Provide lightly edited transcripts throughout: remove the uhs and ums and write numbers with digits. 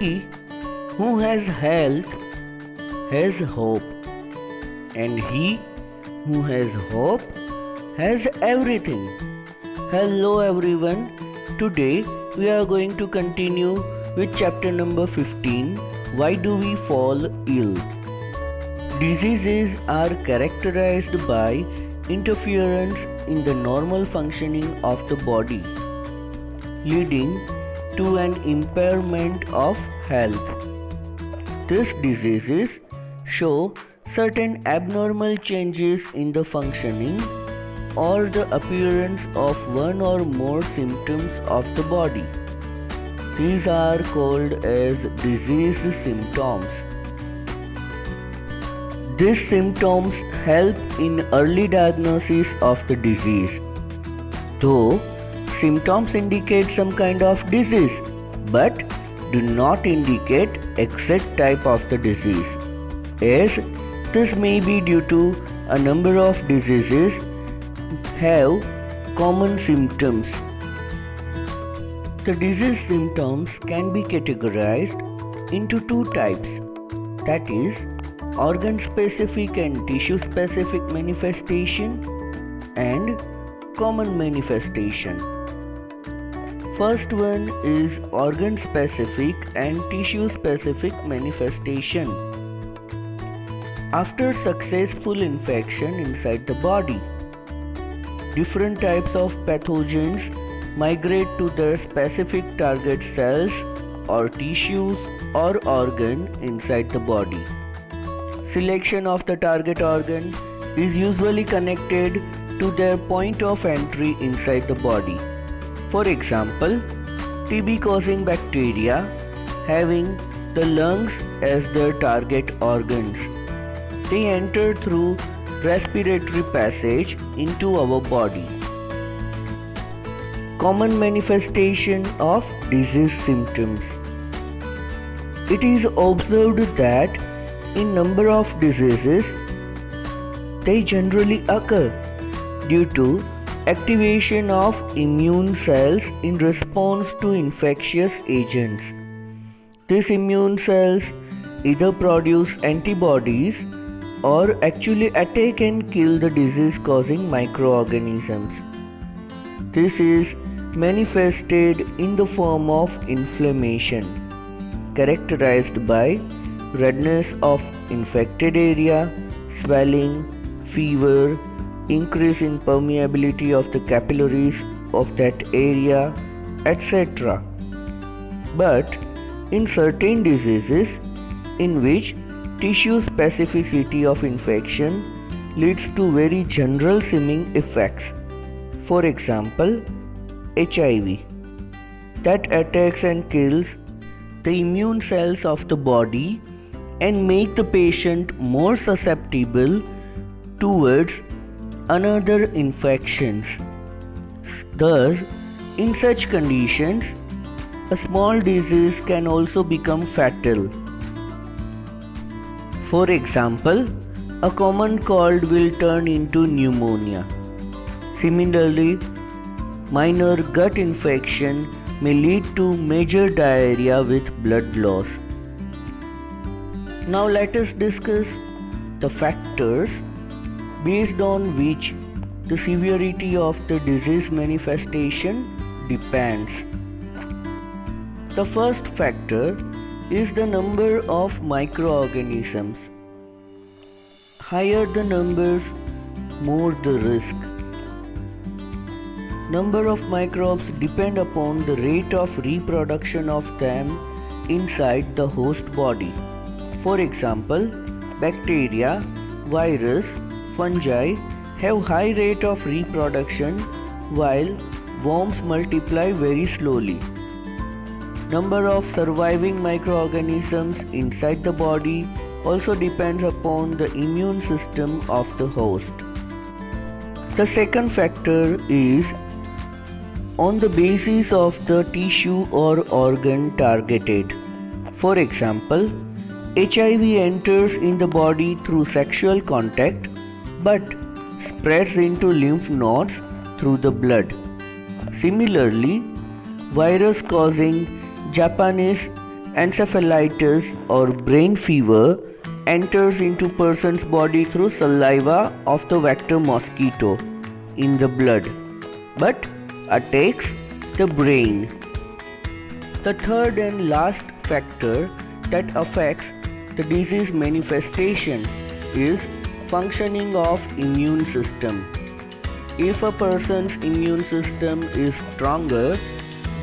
He who has health has hope, and he who has hope has everything. Hello everyone, today we are going to continue with chapter number 15, Why Do We Fall Ill? Diseases are characterized by interference in the normal functioning of the body, leading to an impairment of health. These diseases show certain abnormal changes in the functioning or the appearance of one or more symptoms of the body. These are called as disease symptoms. These symptoms help in early diagnosis of the disease. Though symptoms indicate some kind of disease, but do not indicate exact type of the disease, as this may be due to a number of diseases have common symptoms. The disease symptoms can be categorized into two types, that is, organ-specific and tissue-specific manifestation and common manifestation. First one is organ-specific and tissue-specific manifestation. After successful infection inside the body, different types of pathogens migrate to their specific target cells or tissues or organ inside the body. Selection of the target organ is usually connected to their point of entry inside the body. For example, TB causing bacteria having the lungs as their target organs. They enter through respiratory passage into our body. Common manifestation of disease symptoms. It is observed that in number of diseases, they generally occur due to activation of immune cells in response to infectious agents. These immune cells either produce antibodies or actually attack and kill the disease-causing microorganisms. This is manifested in the form of inflammation, characterized by redness of infected area, swelling, fever, increase in permeability of the capillaries of that area, etc. But in certain diseases in which tissue specificity of infection leads to very general seeming effects. For example, HIV, that attacks and kills the immune cells of the body and make the patient more susceptible towards another infections. Thus, in such conditions, a small disease can also become fatal. For example, a common cold will turn into pneumonia. Similarly, minor gut infection may lead to major diarrhea with blood loss. Now let us discuss the factors based on which the severity of the disease manifestation depends. The first factor is the number of microorganisms. Higher the numbers, more the risk. Number of microbes depend upon the rate of reproduction of them inside the host body. For example, bacteria, virus, fungi have high rate of reproduction while worms multiply very slowly. Number of surviving microorganisms inside the body also depends upon the immune system of the host. The second factor is on the basis of the tissue or organ targeted. For example, HIV enters in the body through sexual contact but spreads into lymph nodes through the blood. Similarly, virus causing Japanese Encephalitis or brain fever enters into person's body through saliva of the vector mosquito in the blood, but attacks the brain. The third and last factor that affects the disease manifestation is functioning of immune system. If a person's immune system is stronger,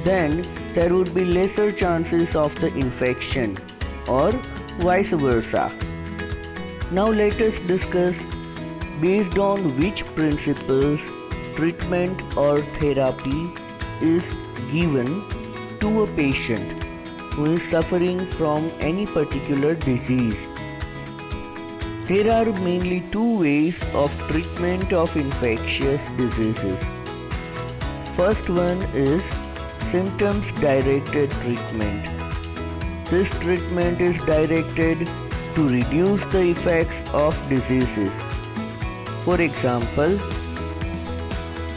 then there would be lesser chances of the infection or vice versa. Now let us discuss based on which principles treatment or therapy is given to a patient who is suffering from any particular disease. There are mainly two ways of treatment of infectious diseases. First one is symptoms directed treatment. This treatment is directed to reduce the effects of diseases. For example,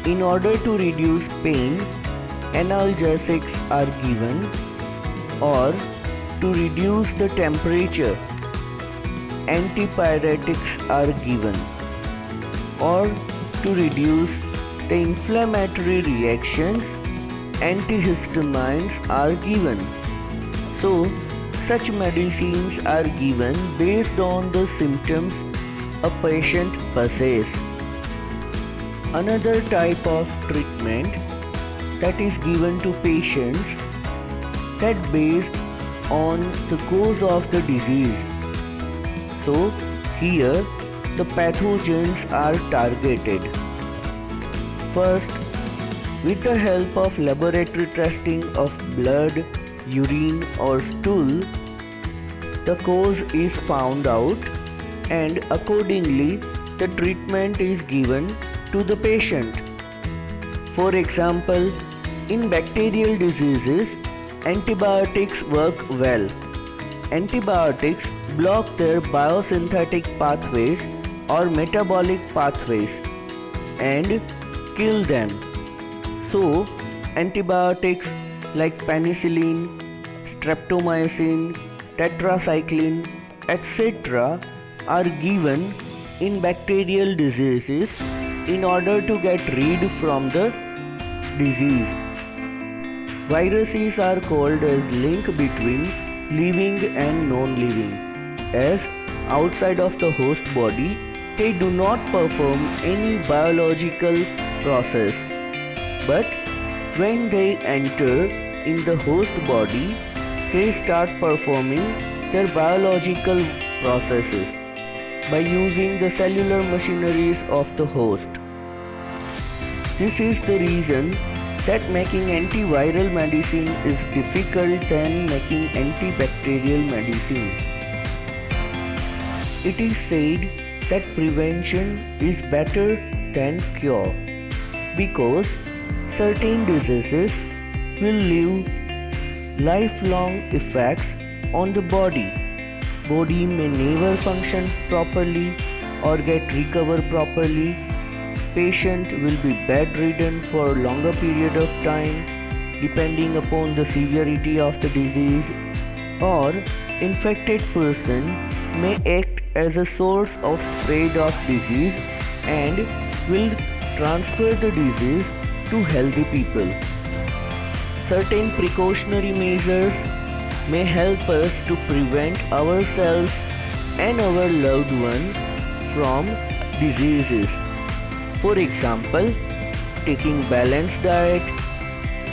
in order to reduce pain, analgesics are given, or to reduce the temperature, antipyretics are given, or to reduce the inflammatory reactions, antihistamines are given. So, such medicines are given based on the symptoms a patient possesses. Another type of treatment that is given to patients that based on the cause of the disease. So, here the pathogens are targeted. First, with the help of laboratory testing of blood, urine or stool, the cause is found out and accordingly the treatment is given to the patient. For example, in bacterial diseases, antibiotics work well. Antibiotics block their biosynthetic pathways or metabolic pathways and kill them. So, antibiotics like penicillin, streptomycin, tetracycline, etc. are given in bacterial diseases in order to get rid from the disease. Viruses are called as link between living and non-living, as outside of the host body they do not perform any biological process, but when they enter in the host body they start performing their biological processes by using the cellular machineries of the host. This is the reason that making antiviral medicine is difficult than making antibacterial medicine. It is said that prevention is better than cure because certain diseases will leave lifelong effects on the body. Body may never function properly or get recover properly. Patient will be bedridden for a longer period of time depending upon the severity of the disease, or infected person may act as a source of spread of disease and will transfer the disease to healthy people. Certain precautionary measures may help us to prevent ourselves and our loved ones from diseases. For example, taking balanced diet,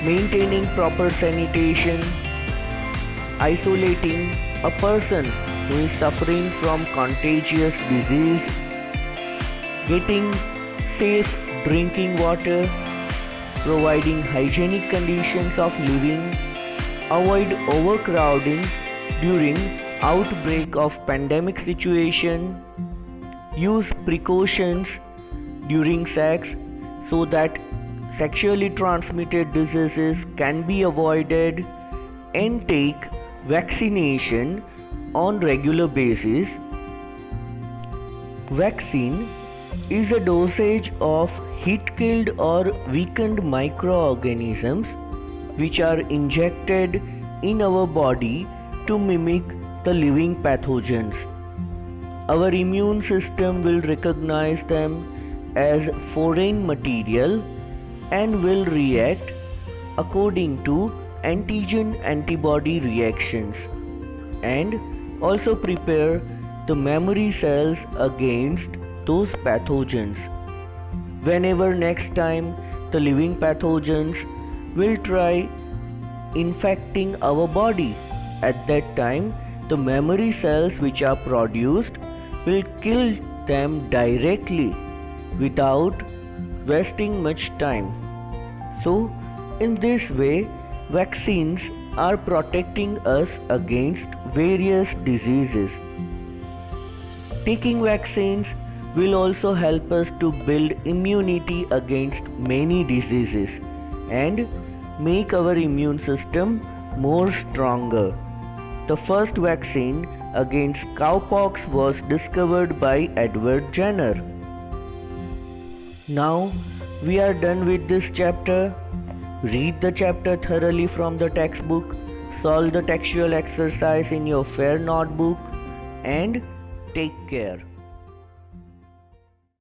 maintaining proper sanitation, isolating a person who is suffering from contagious disease, getting safe drinking water, providing hygienic conditions of living, avoid overcrowding during outbreak of pandemic situation, use precautions during sex so that sexually transmitted diseases can be avoided, and take vaccination on regular basis. Vaccine is a dosage of heat-killed or weakened microorganisms which are injected in our body to mimic the living pathogens. Our immune system will recognize them as foreign material and will react according to antigen-antibody reactions and also prepare the memory cells against those pathogens. Whenever next time the living pathogens will try infecting our body, at that time the memory cells which are produced will kill them directly without wasting much time. So, in this way, vaccines are protecting us against various diseases. Taking vaccines will also help us to build immunity against many diseases and make our immune system more stronger. The first vaccine against cowpox was discovered by Edward Jenner. Now we are done with this chapter. Read the chapter thoroughly from the textbook, solve the textual exercise in your fair notebook, and take care.